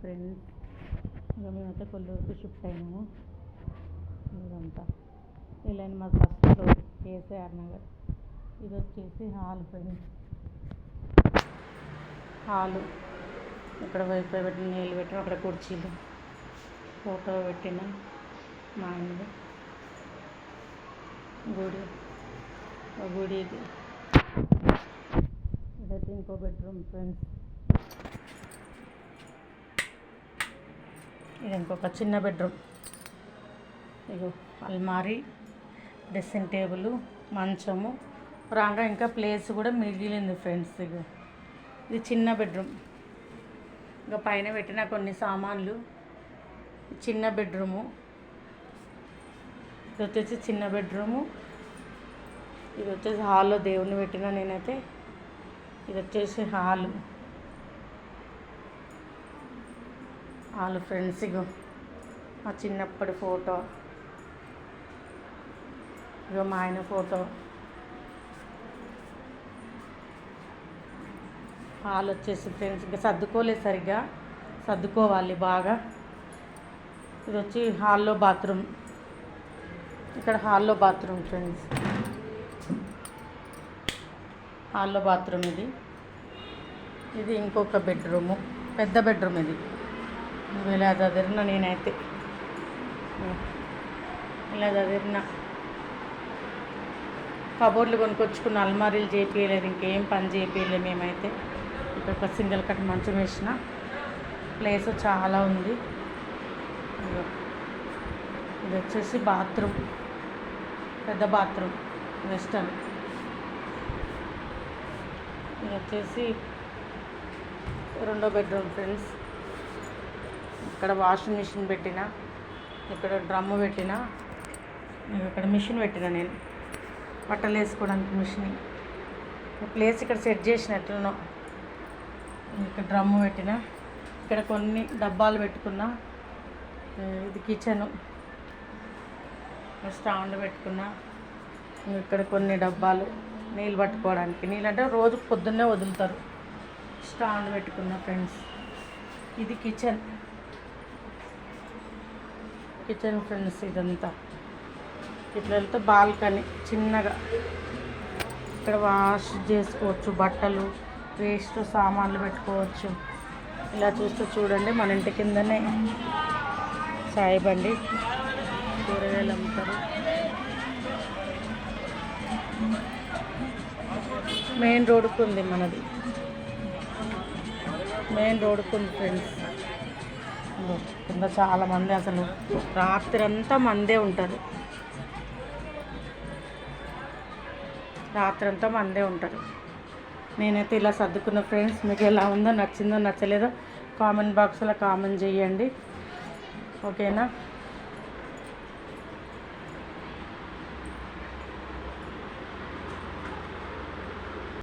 Friends. ఇక మేమైతే కొల్లూరుకి shift అయినాము. ఇదంతా ఇలా మా ఫస్ట్ ఫ్లోర్ కేసీఆర్ నగర్. ఇది వచ్చేసి హాల్ ఫ్రెండ్స్. హాలు ఇక్కడ వైఫై పెట్టిన, నీళ్ళు పెట్టిన, అక్కడ కుర్చీలు, ఫోటో పెట్టిన మా ఆయనది. గుడి ఇది. ఇదైతే ఇంకో బెడ్రూమ్ ఫ్రెండ్స్. ఇది ఇంకొక చిన్న బెడ్రూమ్. ఇగో అల్మారీ, డ్రెస్సింగ్ టేబుల్, మంచము రాగా ఇంకా ప్లేస్ కూడా మిగిలింది ఫ్రెండ్స్. ఇగో ఇది చిన్న బెడ్రూమ్. ఇంకా పైన పెట్టిన కొన్ని సామాన్లు. చిన్న బెడ్రూము. ఇది వచ్చేసి చిన్న బెడ్రూము. ఇది వచ్చేసి హాల్లో దేవుని పెట్టిన నేనైతే. ఇది వచ్చేసి హాలు ఫ్రెండ్స్. ఇగో మా చిన్నప్పటి ఫోటో, ఇగో మా ఆయన ఫోటో. హాల్ వచ్చేసి ఫ్రెండ్స్ ఇంకా సర్దుకోలేదు సరిగ్గా, సర్దుకోవాలి బాగా. ఇది వచ్చి హాల్లో బాత్రూమ్. ఇక్కడ హాల్లో బాత్రూమ్ ఫ్రెండ్స్. హాల్లో బాత్రూమ్ ఇది. ఇది ఇంకొక బెడ్రూము, పెద్ద బెడ్రూమ్ ఇది. ఇలా చదివిన నేనైతే, ఇలా చదివిన. కబోర్డ్లు కొనుక్కొచ్చుకున్న, అల్మారీలు చేపియలేదు, ఇంకేం పని చేపియలేదు మేమైతే. ఇక్కడ ఒక సింగిల్ కట్ మంచం వేసిన. ప్లేస్ చాలా ఉంది. ఇది వచ్చేసి బాత్రూమ్, పెద్ద బాత్రూమ్ వెస్టర్న్. ఇది వచ్చేసి రెండో బెడ్రూమ్ ఫ్రెండ్స్. ఇక్కడ వాషింగ్ మిషన్ పెట్టిన, ఇక్కడ డ్రమ్ము పెట్టిన, ఇక్కడ మిషన్ పెట్టిన నేను బట్టలు వేసుకోవడానికి మిషన్. ప్లేస్ ఇక్కడ సెట్ చేసినట్లునో. ఇక్కడ డ్రమ్ము పెట్టిన, ఇక్కడ కొన్ని డబ్బాలు పెట్టుకున్నా. ఇది కిచెను, స్టాండ్ పెట్టుకున్నా. ఇక్కడ కొన్ని డబ్బాలు నీళ్ళు పట్టుకోవడానికి. నీళ్ళు అంటే రోజు పొద్దున్నే వదులుతారు. స్టాండ్ పెట్టుకున్నా ఫ్రెండ్స్. ఇది కిచెన్ ఫ్రెండ్స్. ఇదంతా ఇట్లా వెళ్తే బాల్కనీ చిన్నగా. ఇక్కడ వాష్ చేసుకోవచ్చు, బట్టలు వేస్ట్ సామాన్లు పెట్టుకోవచ్చు. ఇలా చూస్తూ చూడండి, మన ఇంటి కిందనే చాయ్ బండి, కూరగాయలు అమ్ముతారు. మెయిన్ రోడ్డుకు ఉంది మనది, మెయిన్ రోడ్డుకు ఉంది ఫ్రెండ్స్. కింద చాలామంది, అసలు రాత్రి అంతా మందే ఉంటారు. రాత్రి అంతా మందే ఉంటారు. నేనైతే ఇలా సర్దుకున్న ఫ్రెండ్స్. మీకు ఎలా ఉందో, నచ్చిందో నచ్చలేదో కామెంట్ బాక్స్లో కామెంట్ చేయండి. ఓకేనా?